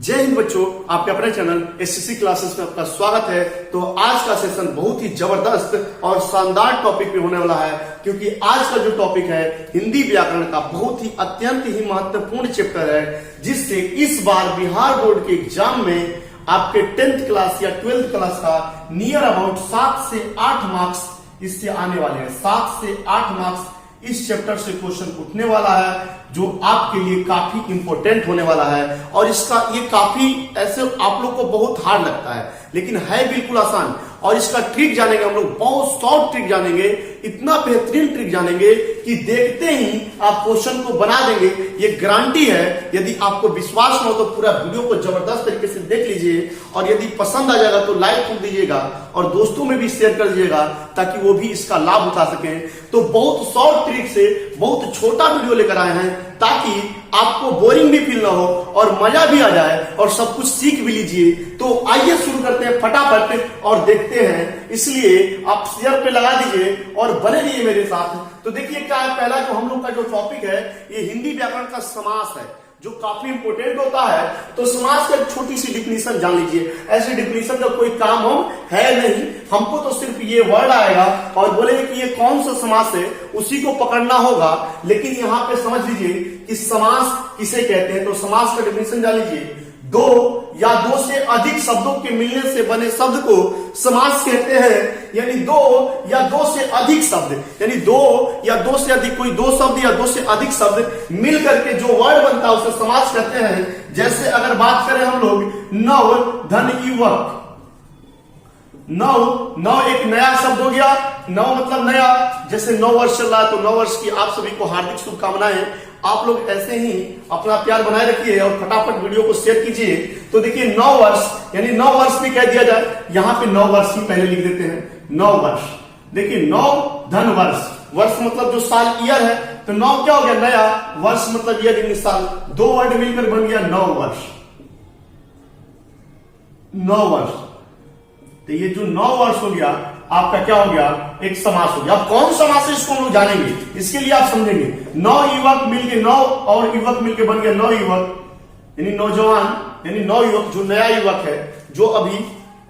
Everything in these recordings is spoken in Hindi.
जय हिंद बच्चों, आपके अपने चैनल एससीसी क्लासेस में आपका स्वागत है। तो आज का सेशन बहुत ही जबरदस्त और शानदार टॉपिक पे होने वाला है, क्योंकि आज का जो टॉपिक है हिंदी व्याकरण का बहुत ही अत्यंत ही महत्वपूर्ण चैप्टर है, जिससे इस बार बिहार बोर्ड के एग्जाम में आपके 10th क्लास या 12th क्लास का नियर अबाउट 7 से 8 मार्क्स इससे आने वाले हैं। 7 से 8 मार्क्स इस चैप्टर से क्वेश्चन उठने वाला है, जो आपके लिए काफी इंपॉर्टेंट होने वाला है। और इसका ये काफी ऐसे आप लोग को बहुत हार्ड लगता है, लेकिन है बिल्कुल आसान। और इसका ट्रिक जानेंगे हम लोग, बहुत शॉर्ट ट्रिक जानेंगे, इतना बेहतरीन ट्रिक जानेंगे कि देखते ही आप क्वेश्चन को बना देंगे, ये गारंटी है। यदि आपको विश्वास न हो तो पूरा वीडियो को जबरदस्त तरीके से देख लीजिए, और यदि पसंद आ जाएगा तो लाइक कर दीजिएगा और दोस्तों में भी शेयर कर दीजिएगा, ताकि वो भी इसका लाभ उठा सकें। तो बहुत शॉर्ट ट्रिक से बहुत छोटा वीडियो लेकर आए हैं, ताकि आपको बोरिंग भी फील ना हो और मजा भी आ जाए और सब कुछ सीख भी लीजिए। तो आइए शुरू करते हैं फटाफट और देखते हैं। इसलिए आप शेयर पे लगा दीजिए और बने रहिए मेरे साथ। तो देखिए क्या है, पहला जो हम लोग का जो टॉपिक है ये हिंदी व्याकरण का समास है, जो काफी इंपोर्टेंट होता है। तो समास का छोटी सी डिफिनीशन जान लीजिए। ऐसे डिफिनीशन का कोई काम हम है नहीं, हमको तो सिर्फ ये वर्ड आएगा और बोलेंगे कि ये कौन सा समास है, उसी को पकड़ना होगा। लेकिन यहाँ पे समझ लीजिए कि समास किसे कहते हैं। तो समास का डिफिनीशन जान लीजिए, दो या दो से अधिक शब्दों के मिलने से बने शब्द को समास कहते हैं। यानी दो या दो से अधिक शब्द, यानी दो या दो से अधिक, कोई दो शब्द या दो से अधिक शब्द मिल करके जो वर्ड बनता है उसे समास कहते हैं। जैसे अगर बात करें हम लोग नव धन युवक, नव एक नया शब्द हो गया। नव मतलब नया, जैसे 9 वर्ष चल रहा है तो 9 वर्ष की आप सभी को हार्दिक शुभकामनाएं। आप लोग ऐसे ही अपना प्यार बनाए रखिए और फटाफट वीडियो को शेयर कीजिए। तो देखिए 9 वर्ष यानी 9 वर्ष भी कह दिया जाए, यहाँ पे 9 वर्ष ही पहले लिख देते हैं, 9 वर्ष। देखिए 9 धन वर्ष, वर्ष मतलब जो साल ईयर है, तो 9 क्या हो गया नया, वर्ष मतलब ईयर यानी साल, दो वर्ड मिलकर बन गया 9 वर्ष। 9 वर्ष, तो ये जो 9 वर्ष हो गया आपका क्या हो गया, एक समास हो गया। अब कौन समास है इसको हम लोग जानेंगे, इसके लिए आप समझेंगे 9 युवक मिलके, 9 और युवक मिलके बन गया 9 युवक, यानी नौजवान, यानी 9 युवक, जो नया युवक है, जो अभी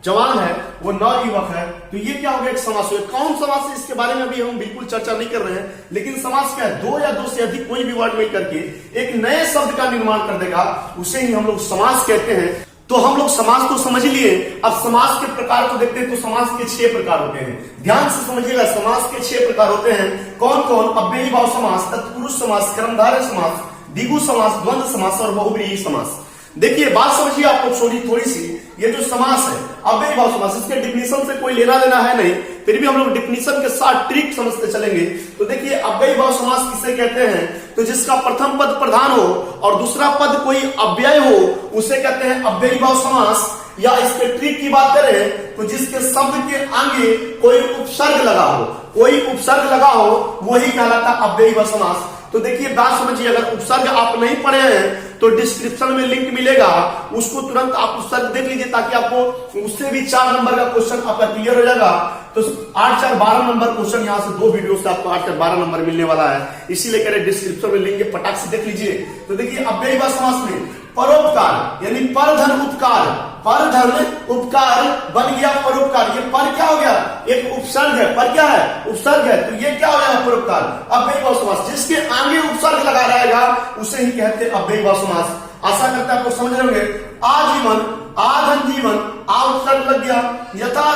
जवान है, वो 9 युवक है। तो ये क्या हो गया, एक समास हो गया। कौन समास है इसके बारे में अभी हम बिल्कुल चर्चा नहीं कर रहे हैं, लेकिन समास क्या है, दो या दो से अधिक कोई भी वर्ड मिल करके एक नए शब्द का निर्माण कर देगा, उसे ही हम लोग समास कहते हैं। तो हम लोग समास को समझ लिए। अब समास के प्रकार को देखते हैं। तो समास के 6 प्रकार होते हैं, ध्यान से समझिएगा। समास के 6 प्रकार होते हैं। कौन कौन, अव्ययी भाव समास, तत्पुरुष समास, कर्मधारय समास, द्विगु समास, द्वंद्व समास और बहुव्रीहि समास। देखिए बात समझिए आप लोग थोड़ी सी। ये जो समास है अव्ययी भाव समास, इसके डिफिनीशन से कोई लेना देना है नहीं, फिर भी हम लोग डिफिनीशन के साथ ट्रिक समझते चलेंगे। तो देखिए अव्ययी भाव समास किसे कहते हैं, तो जिसका प्रथम पद प्रधान हो और दूसरा पद कोई अव्यय हो, उसे कहते हैं अव्ययी भाव समास। या इसके ट्रिक की बात करें तो जिसके शब्द के आगे कोई उपसर्ग लगा हो, कोई उपसर्ग लगा हो, वही कहलाता अव्ययी भाव समास। तो देखिए बात समझिए, अगर उपसर्ग आप नहीं पढ़े हैं तो डिस्क्रिप्शन में लिंक मिलेगा, उसको तुरंत आप उपसर्ग देख लीजिए, ताकि आपको उससे भी 4 नंबर का क्वेश्चन आपका क्लियर हो जाएगा। तो 8 4 12 नंबर क्वेश्चन यहाँ से 2 वीडियो से आपको 8 4 12 नंबर मिलने वाला है। इसीलिए कह रहे डिस्क्रिप्शन में लिंक है, फटाक से देख लीजिए। तो देखिए अव्ययी भाव समास में परोपकार यानी परधन उपकार, परधन उपकार बन गया परोपकार। ये पर क्या हो गया, एक उपसर्ग है, पर क्या है, उपसर्ग है। तो ये क्या हो गया, परोपकार। अव्ययी भाव समास, जिसके आगे उपसर्ग लगा रहेगा उसे ही कहते हैं अव्ययी भाव समास। आशा करते हैं आप लोग समझ रहे होंगे। आजीवन, आधन जीवन, आ उपसर्ग लग गया। यथा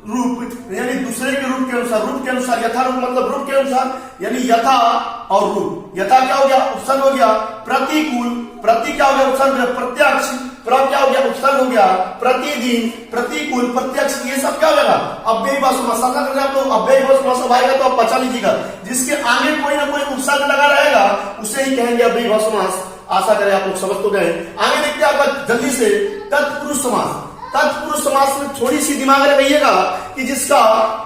रूप यानी दूसरे के रूप के अनुसार, रूप के अनुसार, यथा रूप मतलब रूप के अनुसार, यानी यथा और रूप। यथा क्या हो गया, उपसर्ग हो गया। प्रतिकूल, प्रति क्या हो गया, उपसर्ग। प्रत्यक्ष, प्र क्या हो गया, उपसर्ग हो गया। प्रतिदिन, प्रतिकूल, प्रत्यक्ष, ये सब क्या हो जाएगा, अव्ययी भाव समास। आप लोग अव्ययी भाव समास आएगा तो आप बचा लीजिएगा, जिसके आगे कोई ना कोई उपसर्ग लगा रहेगा उसे ही कहेंगे अव्ययी भाव समास। आशा करें आप लोग समझ तो गए। आगे देखते हैं आपका जल्दी से तत्पुरुष समास। तत्पुरुष समास में थोड़ी सी दिमाग रखिएगा कि जिसका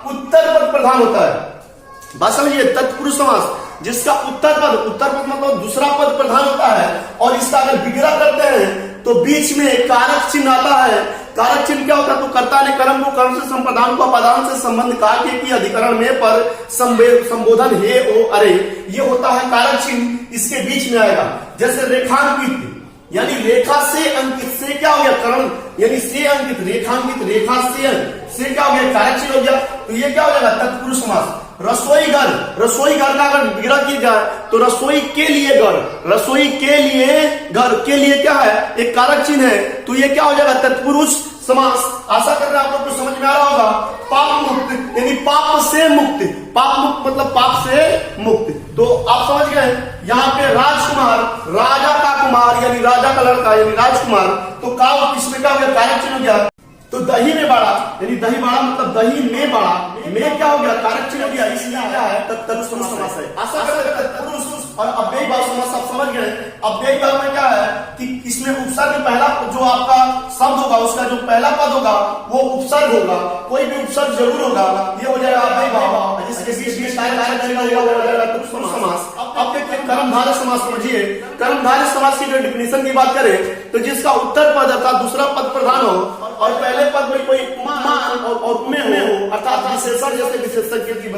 उत्तर पद प्रधान होता है। बात समझिए, तत्पुरुष समास जिसका उत्तर पद मतलब दूसरा पद प्रधान होता है, और इसका अगर विग्रह करते हैं तो बीच में कारक चिन्ह आता है। कारक चिन्ह क्या होता है, तो कर्ता ने कर्म को कर्म से संप्रदान को अपादान से संबंध कार्य की अधिकरण में पर संबोधन हे ओ अरे, ये होता है कारक चिन्ह, इसके बीच में आएगा। जैसे रेखांकित, यानी रेखा से अंकित, से क्या हो गया करण, यानी से अंकित, रेखांकित, रेखा से क्या हो गया कारक चिन्ह हो गया। तो ये क्या हो जाएगा तत्पुरुष समास। रसोई घर, रसोई घर का अगर विग्रह किया जाए तो रसोई के लिए घर, रसोई के लिए घर, के लिए क्या है एक कारक चिन्ह है, तो ये क्या हो जाएगा तत्पुरुष समास। आशा कर रहे हैं आप लोग को समझ में आ रहा होगा। पाप मुक्त यानी पाप से मुक्त, पाप मुक्त मतलब पाप से मुक्त। तो आप समझ गए यहाँ पे राजकुमार, राजा का कुमार यानी राजा का लड़का यानी राजकुमार, तो का इसमें क्या हो गया कारक चिन्ह हो गया। तो दही में बाड़ा यानी दही बाड़ा मतलब दही में बाड़ा, में क्या हो गया कारक चिन्ह हो गया, इसलिए क्या है तत्पुरुष समास है। आशा करते हैं तत्पुरुष और अव्ययी भाव समास आप समझ गए। अव्ययी भाव में क्या है कि इसमें उपसर्ग पहला जो आपका शब्द होगा उसका जो पहला पद होगा वो उपसर्ग होगा, कोई भी उपसर्ग जरूर होगा, ये हो जाएगा अव्ययी भाव, जिसके बीच में कारक चिन्ह होगा वो हो जाएगा तत्पुरुष समास। अब देखिए कर्मधारय समास समझिए। कर्मधारय समास की जो डेफिनेशन की बात करें तो जिसका उत्तर पद अर्थात दूसरा पद प्रधान हो और पहले पद में कोई उपमान और उपमेय हो अर्थात विशेषण जैसे विशेषज्ञ की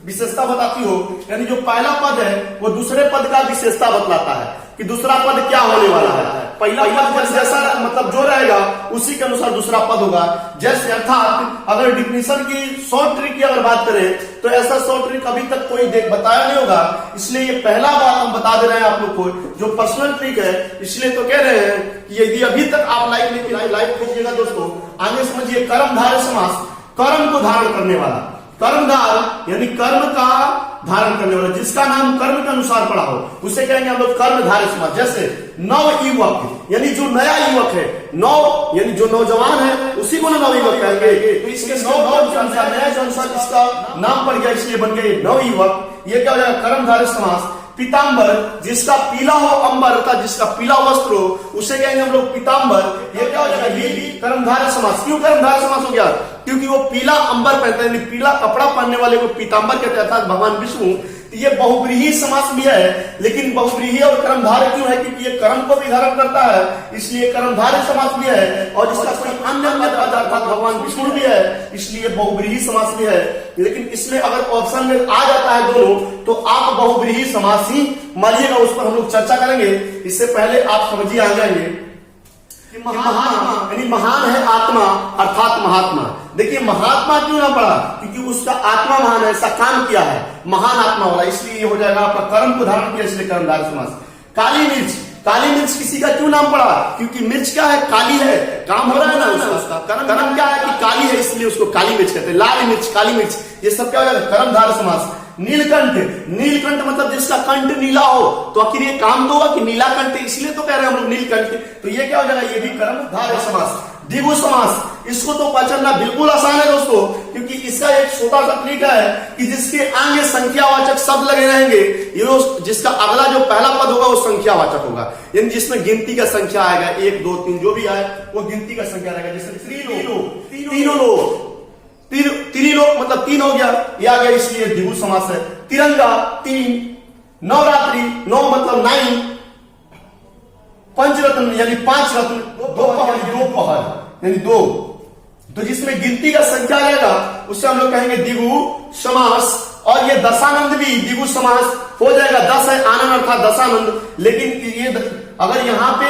विशेषता बताती हो, यानी जो पहला पद है वो दूसरे पद का विशेषता बतलाता है कि दूसरा पद क्या होने वाला है। पहला पद जैसा मतलब जो रहेगा उसी के अनुसार दूसरा पद होगा। जैसे अर्थात अगर डिफिनेशन की शॉर्ट ट्रिक की अगर बात करें तो ऐसा शॉर्ट ट्रिक अभी तक कोई बताया नहीं होगा, इसलिए ये पहला बात हम बता दे रहे हैं आप लोग को जो पर्सनल ट्रिक है। इसलिए तो कह रहे हैं कि यदि अभी तक आप लाइक नहीं किया लाइक कीजिएगा दोस्तों। आगे समझिए कर्मधारय समास, कर्म को धारण करने वाला, कर्मधार यानी कर्म का धारण करने वाला, जिसका नाम कर्म के अनुसार पड़ा हो उसे कहेंगे हम लोग कर्मधारय समास। जैसे नव युवक यानी जो नया युवक है, नव यानी जो नौजवान है उसी को नव युवक कहेंगे। तो इसके नव के अनुसार नया जो अनुसार इसका नाम पड़ गया इसलिए बन गए नव युवक। ये क्या हो जाएगा कर्मधारय समास। पीतांबर जिसका पीला हो अंबर अर्थात जिसका पीला वस्त्र हो उसे कहेंगे हम लोग पीतांबर। ये क्या हो जाएगा ये कर्मधारय समास। क्यों कर्मधारय समास हो गया? क्योंकि वो पीला अंबर पहनते हैं, पीला कपड़ा पहनने वाले को पीतांबर कहते हैं अर्थात भगवान विष्णु। तो ये बहुव्रीहि समास भी है, लेकिन बहुव्रीहि और कर्मधारय क्यों है? क्योंकि ये कर्म को भी धारण करता है इसलिए कर्मधारय समास भी है, और जिसका कोई अन्य पद अर्थात भगवान विष्णु भी है इसलिए बहुव्रीहि समास भी है। लेकिन इसमें अगर ऑप्शन में आ जाता है दोनों तो आप बहुव्रीहि समास ही मानिएगा, उस पर हम लोग चर्चा करेंगे। इससे पहले आप समझिए आ जाएंगे कि महात्मा यानी महान है आत्मा अर्थात महात्मा। देखिए महात्मा क्यों ना पड़ा? क्योंकि उसका आत्मा महान है, ऐसा काम किया है महान आत्मा वाला, इसलिए ये हो जाएगा आपका कर्म को धारण किया इसलिए कर्मधारय समास। काली मिर्च, काली मिर्च किसी का क्यों नाम पड़ा? क्योंकि मिर्च क्या है काली है, काम हो रहा है ना उसका। कर्म क्या है कि काली है इसलिए उसको काली मिर्च कहते हैं। लाल मिर्च, काली मिर्च, ये सब क्या हो जाएगा कर्मधारय समास। नीलकंठ, नीलकंठ मतलब जिसका कंठ नीला हो, तो आखिर ये काम तो होगा कि नीला कंठ, इसलिए तो कह रहे हैं हम लोग नीलकंठ। तो ये क्या हो जाएगा ये भी कर्मधारय समास। द्विगु समास, इसको तो पहचानना बिल्कुल आसान है दोस्तों, क्योंकि इसका एक छोटा सा तरीका है कि जिसके आगे संख्यावाचक शब्द लगे रहेंगे, ये जिसका अगला जो पहला पद होगा वो संख्यावाचक होगा, यानी जिसमें गिनती का संख्या आएगा 1 2 3 जो भी आए वो गिनती का संख्या रहेगा। जैसे तीनों लोग, त्रिलोक मतलब 3 हो गया, ये आ गया इसलिए द्विगु समास है। तिरंगा 3, नवरात्रि 9 मतलब 9, पंचरत्न यानी 5 रत्न, दोपहर यानी 2, तो जिसमें गिनती का संख्या आएगा उससे हम लोग कहेंगे द्विगु समास। और ये दशानंद भी द्विगु समास हो जाएगा। 10 है आनंद अर्थात दशानंद, लेकिन ये अगर यहाँ पे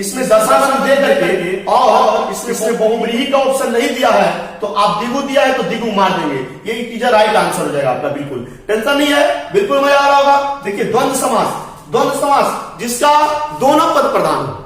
इसमें दशानंद दे करके और इसमें बहुव्रीहि का ऑप्शन नहीं दिया है तो आप द्विगु दिया है तो द्विगु मार देंगे, ये इन्टिजर राइट आंसर हो जाएगा आपका। बिल्कुल टेंशन नहीं है, बिल्कुल मजा आ रहा होगा। देखिए द्वंद्व समास, द्वंद्व समास जिसका दोनों पद प्रधान हो,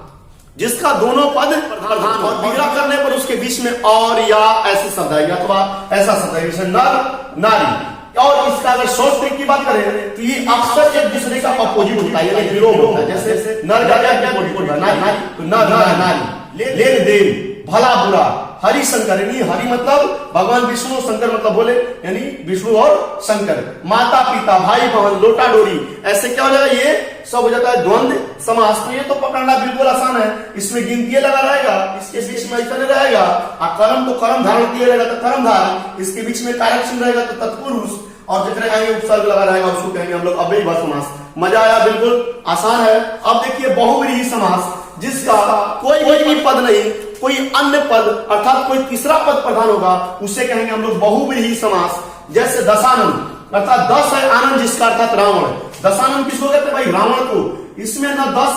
जिसका दोनों पद प्रधान और विग्रह करने पर उसके बीच में और या ऐसे शब्द है अथवा ऐसा शब्द है जैसे नर नारी। और इसका अगर शॉर्ट ट्रिक की बात करें तो ये अक्सर एक दूसरे का अपोजिट होता है यानी विरोध होता है। जैसे नर का क्या अपोजिट होता है नारी, तो नर नारी, लेन देन, भला बुरा, हरि शंकर यानी हरि मतलब भगवान विष्णु, शंकर मतलब बोले यानी विष्णु और शंकर, माता पिता, भाई बहन, लोटा डोरी, ऐसे क्या हो जाएगा ये सब हो जाता है द्वंद्व समास। तो ये तो पकड़ना बिल्कुल आसान है, इसमें गिनती लगा रहेगा, इसके बीच में ऐसा रहेगा, और कर्म तो कर्म धारण किया रहेगा तो कर्मधार, इसके बीच में कारक चिन्ह रहेगा तो तत्पुरुष, और जितने आगे उपसर्ग लगा रहेगा उसको कहेंगे हम लोग अव्ययी भाव समास। मजा आया? बिल्कुल आसान है। अब देखिए बहुव्रीहि समास जिसका कोई भी पद नहीं, कोई अन्य पद अर्थात कोई तीसरा पद प्रधान होगा उसे कहेंगे हम लोग बहुव्रीहि समास। जैसे दशानंद अर्थात 10 है आनंद जिसका अर्थात रावण। दशानंद किसको कहते हैं भाई? रावण को। इसमें न 10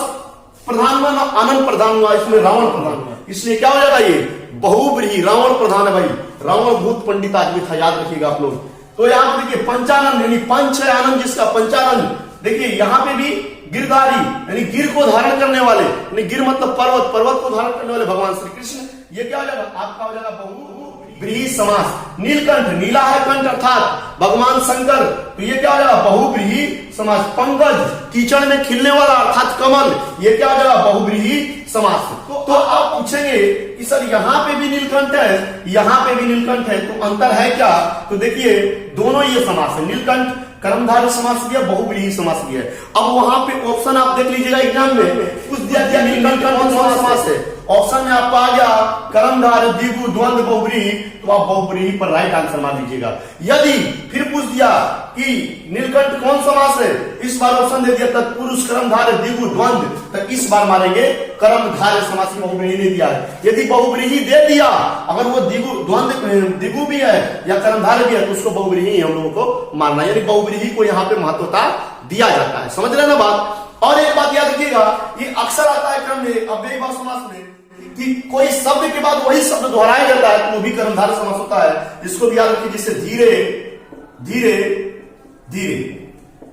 प्रधान हुआ ना, आनंद प्रधान हुआ, इसमें रावण प्रधान हुआ, इसलिए क्या हो जाएगा ये बहुब्रीहि, रावण प्रधान है भाई। रावण भूत पंडित आदमी था, याद रखिएगा आप लोग। तो यहाँ पे देखिए पंचानन यानी पंच है आनंद जिसका, पंचानन। देखिए यहाँ पे भी गिरधारी यानी गिर को धारण करने वाले, यानी गिर मतलब पर्वत, पर्वत को धारण करने वाले भगवान श्री कृष्ण। ये क्या हो जाएगा आपका, हो जाएगा बहुब्रीहि समास। नीलकंठ, नीला है कंठ अर्थात भगवान शंकर, तो ये क्या हो जाएगा बहुब्रीहि समास। पंकज, कीचड़ में खिलने वाला अर्थात कमल, ये क्या हो जाएगा बहुब्रीहि समास। तो आप पूछेंगे कि सर यहाँ पे भी नीलकंठ है, यहाँ पे भी नीलकंठ है, तो अंतर है क्या? तो देखिए दोनों ये समास है, नीलकंठ कर्मधारय समास दिया, बहुब्रीहि समास दिया। अब वहां पे ऑप्शन आप देख लीजिएगा एग्जाम में, कुछ दिया गया नीलकंठ कौन सा समास है, ऑप्शन में आपको आ गया कर्मधारय द्विगु द्वंद्व बहुब्रीहि, तो आप बहुब्रीहि पर राइट आंसर मार दीजिएगा। यदि फिर पूछ दिया कि नीलकंठ कौन समास है, इस बार ऑप्शन दे दिया तत्पुरुष कर्मधारय द्विगु द्वंद्व, तो इस बार मारेंगे कर्मधारय समास की, बहुब्रीहि नहीं दिया है। यदि बहुब्रीहि दे दिया, अगर वो द्विगु द्विगु भी है या कर्मधारय भी है, तो उसको बहुब्रीहि हम लोगों को मारना, यानी बहुब्रीहि को यहाँ पे महत्वता दिया जाता है। समझ रहे ना बात? और एक बात याद रखिएगा, ये अक्सर आता है क्रम में अव्ययीभाव समास में कि कोई शब्द के बाद वही शब्द दोहराया जाता है, तो वो भी कर्मधारय समास होता है। इसको भी याद रखिए, जिससे धीरे धीरे धीरे,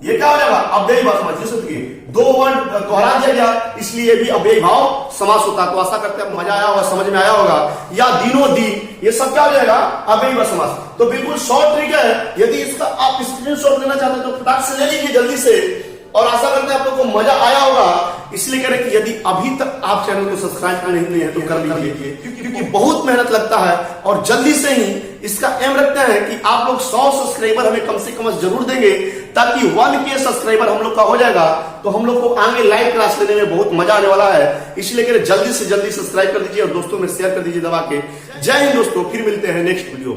ये क्या हो जाएगा अव्ययीभाव समास। जैसे दो वर्ड दोहरा दिया गया, इसलिए भी अव्ययीभाव समास होता है। तो आशा करते हैं मजा आया होगा, समझ में आया होगा। या दिनों दिन, ये सब क्या हो जाएगा अव्ययीभाव समास। तो बिल्कुल शॉर्ट ट्रिक है, यदि इसका आप स्क्रीनशॉट लेना चाहते हैं तो फटाक से ले लीजिए जल्दी से। और आशा करते हैं आप लोगों को मजा आया होगा। इसलिए कह रहे कि यदि अभी तक आप चैनल को सब्सक्राइब नहीं किए हैं तो कर लीजिए, क्योंकि बहुत मेहनत लगता है और जल्दी से ही इसका एम रखते हैं कि आप लोग 100 सब्सक्राइबर हमें कम से कम जरूर देंगे, ताकि 1K सब्सक्राइबर हम लोग का हो जाएगा तो हम लोग को आगे लाइव क्लास लेने में बहुत मजा आने वाला है। इसलिए कह रहे जल्दी से जल्दी सब्सक्राइब कर दीजिए और दोस्तों में शेयर कर दीजिए दबा के। जय हिंद दोस्तों, फिर मिलते हैं नेक्स्ट वीडियो।